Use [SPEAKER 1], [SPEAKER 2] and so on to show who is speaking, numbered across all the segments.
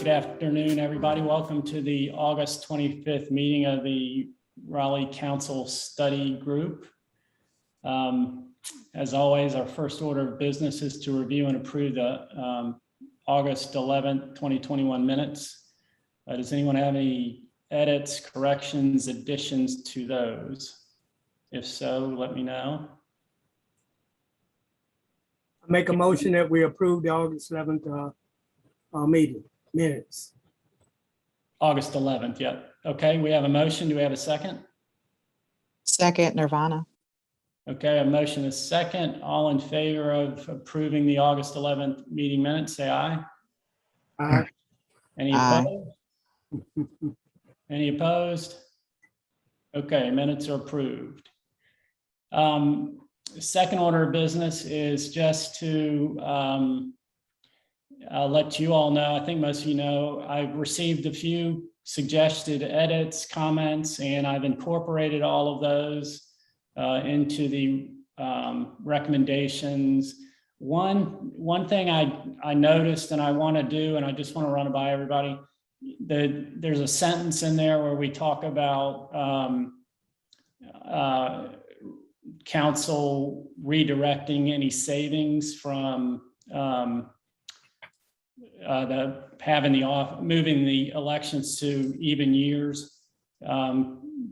[SPEAKER 1] Good afternoon, everybody. Welcome to the August 25th meeting of the Raleigh Council Study Group. As always, our first order of business is to review and approve the August 11th, 2021 minutes. Does anyone have any edits, corrections, additions to those? If so, let me know.
[SPEAKER 2] Make a motion that we approve the August 11th meeting minutes.
[SPEAKER 1] August 11th, yep. Okay, we have a motion. Do we have a second?
[SPEAKER 3] Second, Nirvana.
[SPEAKER 1] Okay, a motion is second. All in favor of approving the August 11th meeting minutes, say aye.
[SPEAKER 2] Aye.
[SPEAKER 1] Any
[SPEAKER 3] Aye.
[SPEAKER 1] opposed? Any opposed? Okay, minutes are approved. Second order of business is just to let you all know, I think most of you know, I've received a few suggested edits, comments, and I've incorporated all of those into the recommendations. One thing I noticed and I want to do, and I just want to run it by everybody, there's a sentence in there where we talk about council redirecting any savings from moving the elections to even years.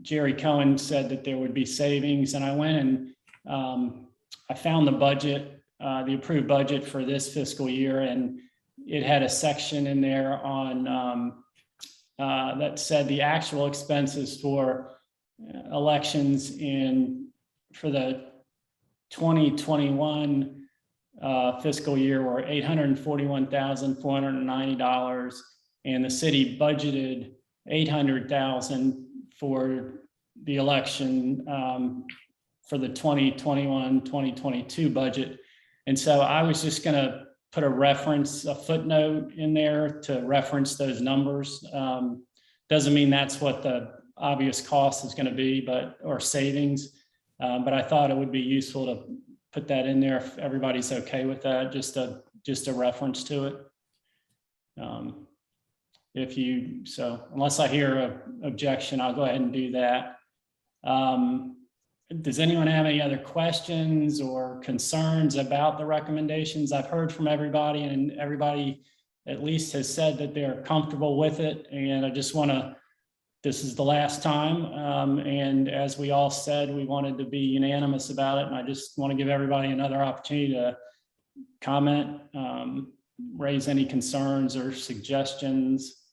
[SPEAKER 1] Jerry Cohen said that there would be savings, and I went and I found the budget, the approved budget for this fiscal year, and it had a section in there on that said the actual expenses for elections for the 2021 fiscal year were $841,490, and the city budgeted $800,000 for the election for the 2021-2022 budget. And so I was just going to put a footnote in there to reference those numbers. Doesn't mean that's what the obvious cost is going to be, or savings. But I thought it would be useful to put that in there if everybody's okay with that, just a reference to it. So unless I hear an objection, I'll go ahead and do that. Does anyone have any other questions or concerns about the recommendations? I've heard from everybody, and everybody at least has said that they're comfortable with it. And I just want to, this is the last time. And as we all said, we wanted to be unanimous about it. And I just want to give everybody another opportunity to comment, raise any concerns or suggestions.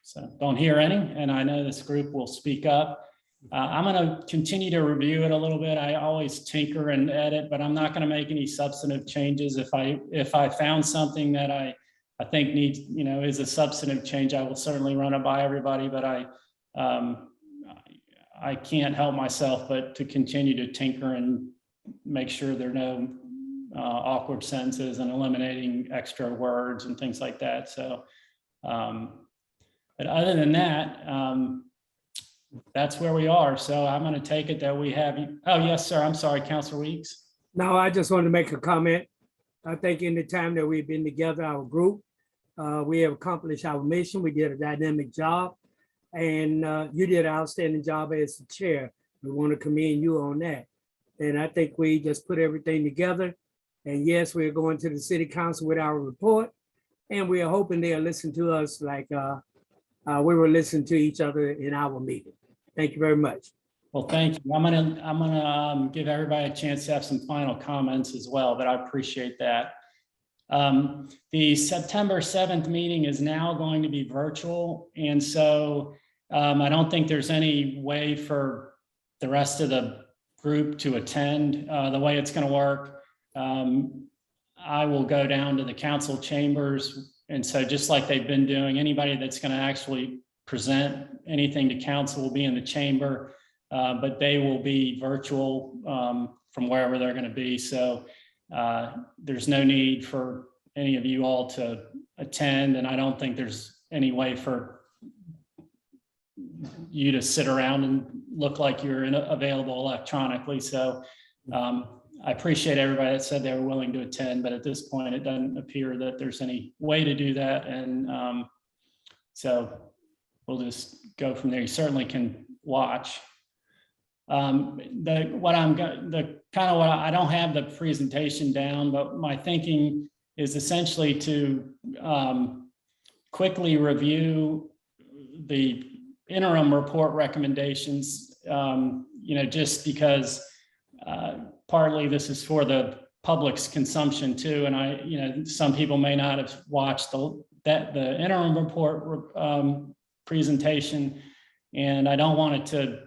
[SPEAKER 1] So don't hear any, and I know this group will speak up. I'm going to continue to review it a little bit. I always tinker and edit, but I'm not going to make any substantive changes. If I found something that I think needs, is a substantive change, I will certainly run it by everybody, but I can't help myself but to continue to tinker and make sure there are no awkward sentences and eliminating extra words and things like that. So, but other than that, that's where we are. So I'm going to take it that we have, oh, yes, sir. I'm sorry, Councilor Weeks.
[SPEAKER 2] No, I just wanted to make a comment. I think in the time that we've been together, our group, we have accomplished our mission. We did a dynamic job, and you did an outstanding job as the chair. We want to commend you on that. And I think we just put everything together. And yes, we're going to the city council with our report, and we are hoping they'll listen to us like we were listening to each other in our meeting. Thank you very much.
[SPEAKER 1] Well, thank you. I'm gonna give everybody a chance to have some final comments as well, but I appreciate that. The September 7th meeting is now going to be virtual, and so I don't think there's any way for the rest of the group to attend. The way it's going to work, I will go down to the council chambers, and so just like they've been doing, anybody that's going to actually present anything to council will be in the chamber, but they will be virtual from wherever they're going to be. So there's no need for any of you all to attend, and I don't think there's any way for you to sit around and look like you're available electronically. So I appreciate everybody that said they were willing to attend, but at this point, it doesn't appear that there's any way to do that. And so we'll just go from there. You certainly can watch. I don't have the presentation down, but my thinking is essentially to quickly review the interim report recommendations, just because partly this is for the public's consumption too. And some people may not have watched the interim report presentation, and I don't want it to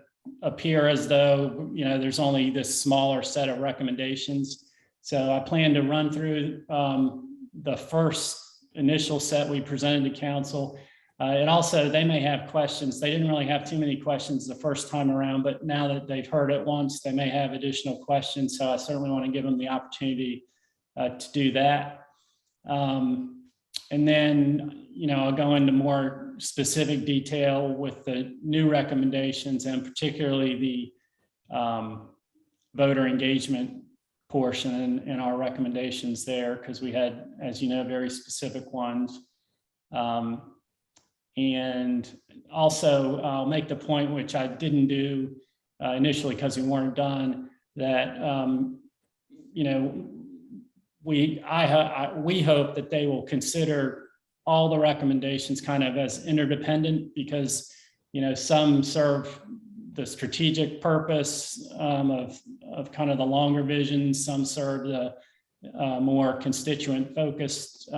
[SPEAKER 1] appear as though, there's only this smaller set of recommendations. So I plan to run through the first initial set we presented to council. And also they may have questions. They didn't really have too many questions the first time around, but now that they've heard it once, they may have additional questions. So I certainly want to give them the opportunity to do that. And then, I'll go into more specific detail with the new recommendations, and particularly the voter engagement portion and our recommendations there, because we had, as you know, very specific ones. And also I'll make the point, which I didn't do initially because we weren't done, that we hope that they will consider all the recommendations kind of as interdependent, because some serve the strategic purpose of kind of the longer vision, some serve the more constituent focused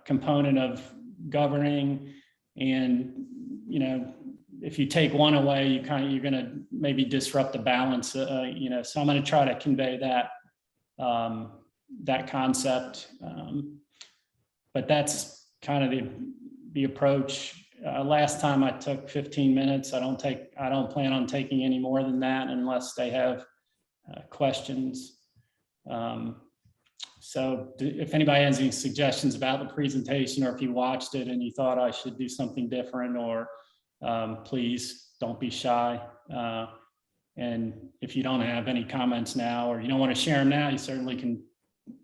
[SPEAKER 1] component of governing. And if you take one away, you're going to maybe disrupt the balance. So I'm going to try to convey that that concept. But that's kind of the approach. Last time I took 15 minutes. I don't plan on taking any more than that unless they have questions. So if anybody has any suggestions about the presentation, or if you watched it and you thought I should do something different, or please don't be shy. And if you don't have any comments now, or you don't want to share them now, you certainly can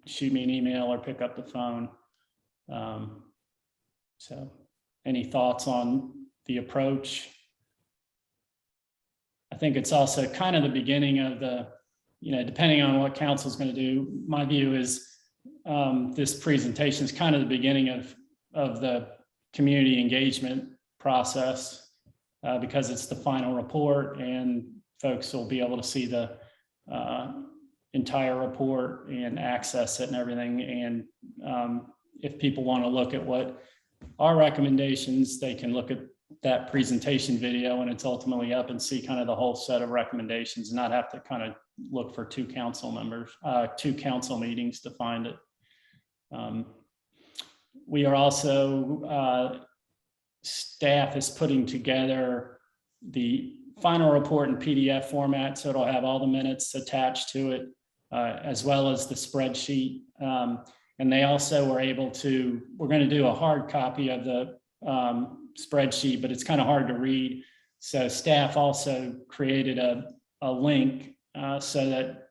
[SPEAKER 1] shoot me an email or pick up the phone. So any thoughts on the approach? I think it's also kind of the beginning of the, depending on what council's going to do, my view is this presentation is kind of the beginning of the community engagement process, because it's the final report and folks will be able to see the entire report and access it and everything. And if people want to look at what our recommendations, they can look at that presentation video, and it's ultimately up and see kind of the whole set of recommendations, and not have to kind of look for two council meetings to find it. We are also, staff is putting together the final report in PDF format, so it'll have all the minutes attached to it, as well as the spreadsheet. And they also were able to, we're going to do a hard copy of the spreadsheet, but it's kind of hard to read. So staff also created a link so that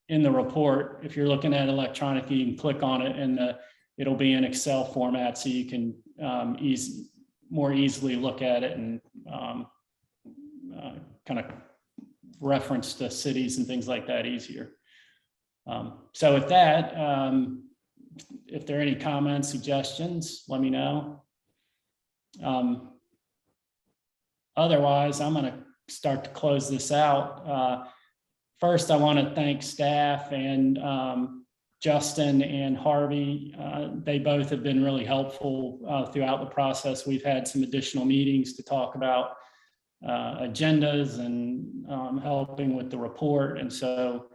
[SPEAKER 1] in the report, if you're looking at it electronically, you can click on it and it'll be in Excel format, so you can more easily look at it and kind of reference the cities and things like that easier. So with that, if there are any comments, suggestions, let me know. Otherwise, I'm going to start to close this out. First, I want to thank staff and Justin and Harvey. They both have been really helpful throughout the process. We've had some additional meetings to talk about agendas and helping with the report. And so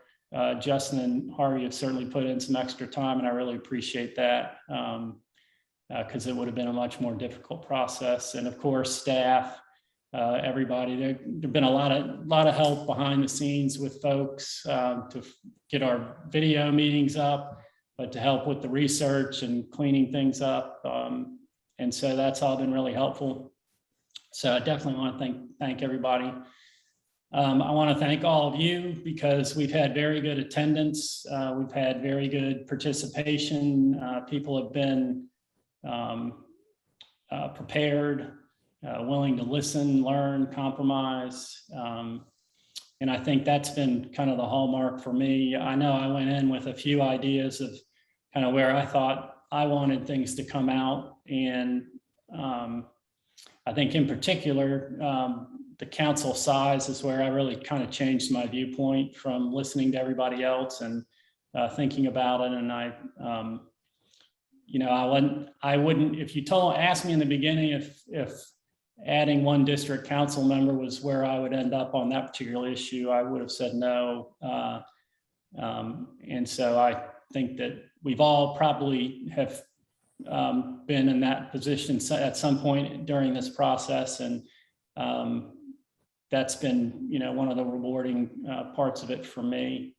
[SPEAKER 1] Justin and Harvey have certainly put in some extra time, and I really appreciate that, because it would have been a much more difficult process. And of course, staff, everybody, there've been a lot of help behind the scenes with folks to get our video meetings up, but to help with the research and cleaning things up. And so that's all been really helpful. So I definitely want to thank everybody. I want to thank all of you because we've had very good attendance. We've had very good participation. People have been prepared, willing to listen, learn, compromise. And I think that's been kind of the hallmark for me. I know I went in with a few ideas of kind of where I thought I wanted things to come out. And I think in particular, the council size is where I really kind of changed my viewpoint from listening to everybody else and thinking about it. And I wouldn't, if you asked me in the beginning if adding one district council member was where I would end up on that particular issue, I would have said no. And so I think that we've all probably have been in that position at some point during this process. And that's been, one of the rewarding parts of it for me.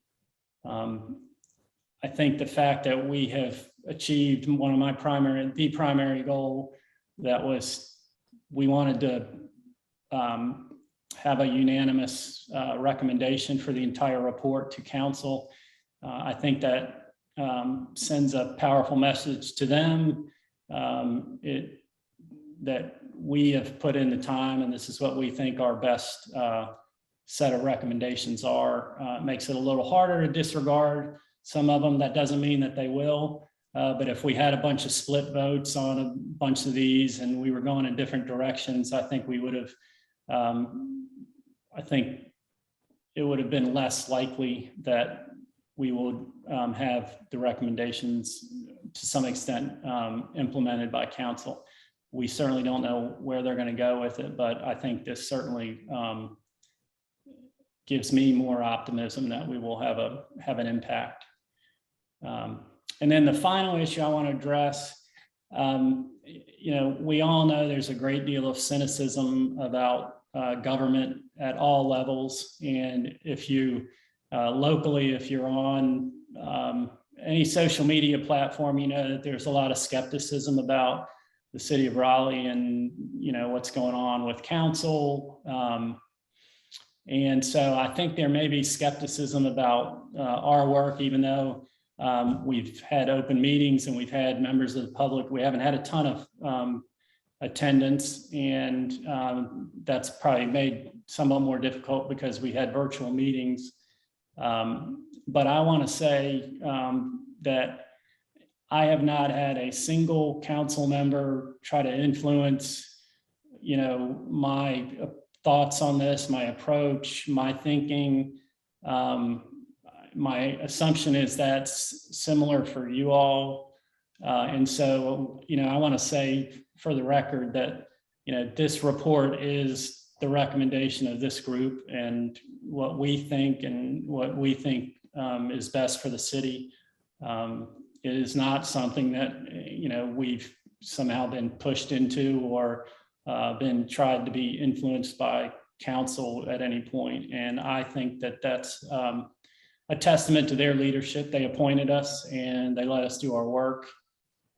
[SPEAKER 1] I think the fact that we have achieved one of the primary goal that was we wanted to have a unanimous recommendation for the entire report to council. I think that sends a powerful message to them that we have put in the time, and this is what we think our best set of recommendations are. It makes it a little harder to disregard some of them. That doesn't mean that they will, but if we had a bunch of split votes on a bunch of these and we were going in different directions, I think we would have, I think it would have been less likely that we would have the recommendations to some extent implemented by council. We certainly don't know where they're going to go with it, but I think this certainly gives me more optimism that we will have an impact. And then the final issue I want to address, we all know there's a great deal of cynicism about government at all levels. And if you locally, if you're on any social media platform, that there's a lot of skepticism about the city of Raleigh and, what's going on with council. And so I think there may be skepticism about our work, even though we've had open meetings and we've had members of the public. We haven't had a ton of attendance, and that's probably made somewhat more difficult because we had virtual meetings. But I want to say that I have not had a single council member try to influence, my thoughts on this, my approach, my thinking. My assumption is that's similar for you all. And so, I want to say for the record that, this report is the recommendation of this group and what we think is best for the city. It is not something that, we've somehow been pushed into or been tried to be influenced by council at any point. And I think that that's a testament to their leadership. They appointed us and they let us do our work.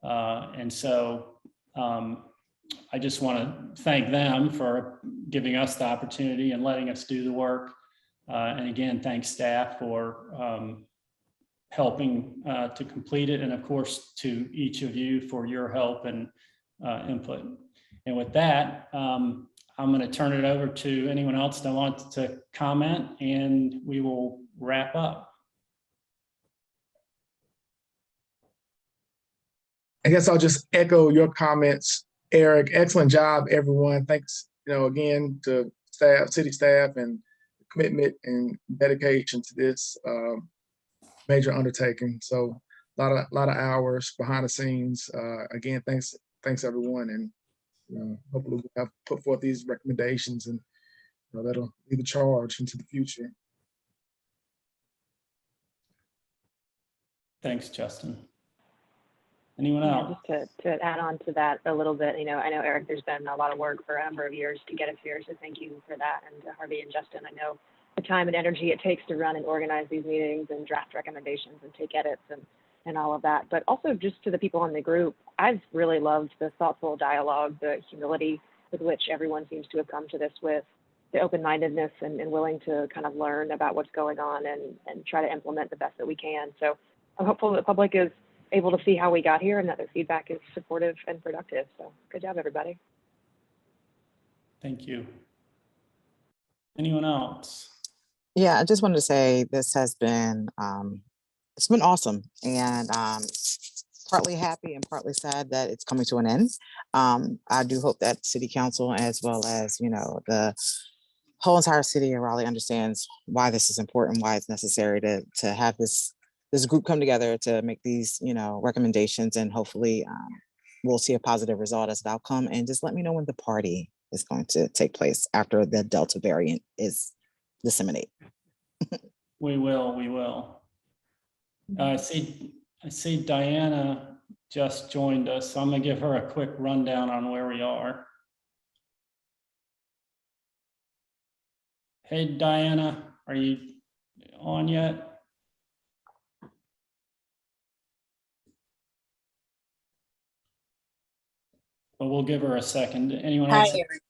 [SPEAKER 1] And so I just want to thank them for giving us the opportunity and letting us do the work. And again, thank staff for helping to complete it. And of course, to each of you for your help and input. And with that, I'm going to turn it over to anyone else that wants to comment, and we will wrap up.
[SPEAKER 4] I guess I'll just echo your comments, Eric. Excellent job, everyone. Thanks, again to staff, city staff, and commitment and dedication to this major undertaking. So a lot of hours behind the scenes. Again, thanks everyone, and hopefully we'll have put forth these recommendations, and that'll be the charge into the future.
[SPEAKER 1] Thanks, Justin. Anyone else?
[SPEAKER 5] Just to add on to that a little bit, I know, Eric, there's been a lot of work for a number of years to get us here, so thank you for that. And to Harvey and Justin, I know the time and energy it takes to run and organize these meetings and draft recommendations and take edits and all of that. But also just to the people in the group, I've really loved the thoughtful dialogue, the humility with which everyone seems to have come to this with. the open-mindedness and willing to kind of learn about what's going on and try to implement the best that we can. So I'm hopeful that the public is able to see how we got here and that their feedback is supportive and productive. So good job, everybody.
[SPEAKER 1] Thank you. Anyone else?
[SPEAKER 3] Yeah, I just wanted to say this has been, it's been awesome, and partly happy and partly sad that it's coming to an end. I do hope that City Council, as well as, you know, the whole entire city of Raleigh, understands why this is important, why it's necessary to have this group come together to make these, you know, recommendations, and hopefully we'll see a positive result as an outcome. And just let me know when the party is going to take place after the Delta variant is disseminated.
[SPEAKER 1] We will. I see Diana just joined us, so I'm gonna give her a quick rundown on where we are. Hey, Diana, are you on yet? But we'll give her a second. Anyone
[SPEAKER 6] Hi,
[SPEAKER 1] else?
[SPEAKER 6] Eric.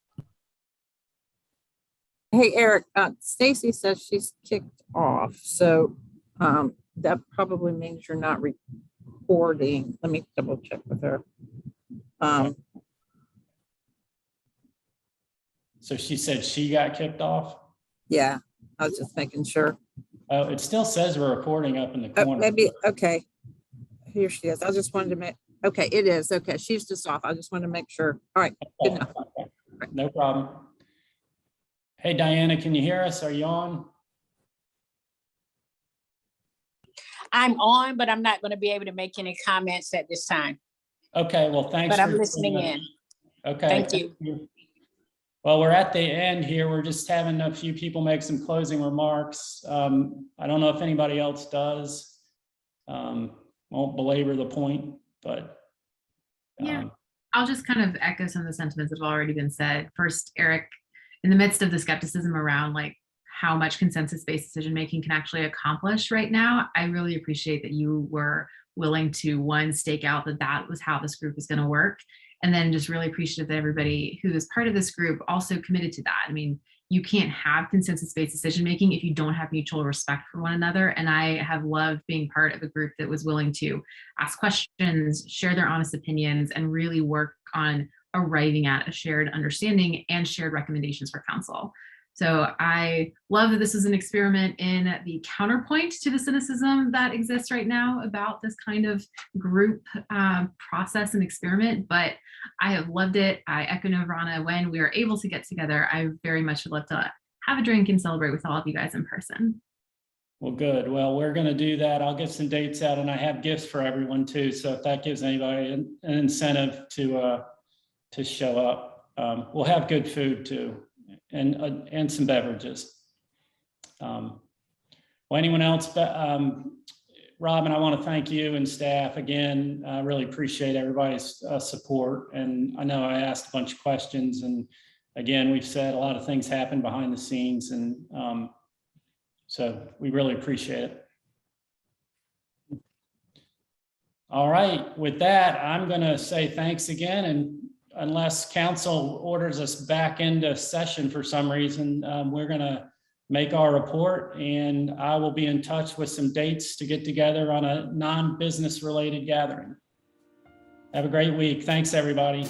[SPEAKER 6] Hey, Eric, Stacy says she's kicked off, so that probably means you're not recording. Let me double check with her.
[SPEAKER 1] So she said she got kicked off?
[SPEAKER 6] Yeah, I was just making sure.
[SPEAKER 1] Oh, it still says we're recording up in the
[SPEAKER 6] Oh,
[SPEAKER 1] corner.
[SPEAKER 6] maybe, okay. Here she is. I just wanted to make, okay, it is. Okay, she's just off. I just wanted to make sure. All right, good enough.
[SPEAKER 1] No problem. Hey, Diana, can you hear us? Are you on?
[SPEAKER 7] I'm on, but I'm not going to be able to make any comments at this time,
[SPEAKER 1] Okay, well, thanks.
[SPEAKER 7] but I'm
[SPEAKER 1] for
[SPEAKER 7] listening
[SPEAKER 1] joining
[SPEAKER 7] in.
[SPEAKER 1] us. Okay.
[SPEAKER 7] Thank you.
[SPEAKER 1] Well, we're at the end here. We're just having a few people make some closing remarks. I don't know if anybody else does. Won't belabor the point, but.
[SPEAKER 8] Yeah, I'll just kind of echo some of the sentiments that have already been said. First, Eric, in the midst of the skepticism around like how much consensus-based decision-making can actually accomplish right now, I really appreciate that you were willing to, one, stake out that that was how this group is going to work. And then just really appreciative that everybody who is part of this group also committed to that. I mean, you can't have consensus-based decision-making if you don't have mutual respect for one another. And I have loved being part of a group that was willing to ask questions, share their honest opinions, and really work on arriving at a shared understanding and shared recommendations for council. So I love that this is an experiment in the counterpoint to the cynicism that exists right now about this kind of group process and experiment, but I have loved it. I echo Nirvana, when we are able to get together, I very much would love to have a drink and celebrate with all of you guys in person.
[SPEAKER 1] Well, good. Well, we're going to do that. I'll get some dates out, and I have gifts for everyone too. So if that gives anybody an incentive to show up, we'll have good food too, and some beverages. Well, anyone else? Robin, I want to thank you and staff again. I really appreciate everybody's support. And I know I asked a bunch of questions, and again, we've said a lot of things happen behind the scenes, and so we really appreciate it. All right, with that, I'm going to say thanks again, and unless council orders us back into session for some reason, we're going to make our report, and I will be in touch with some dates to get together on a non-business related gathering. Have a great week. Thanks, everybody.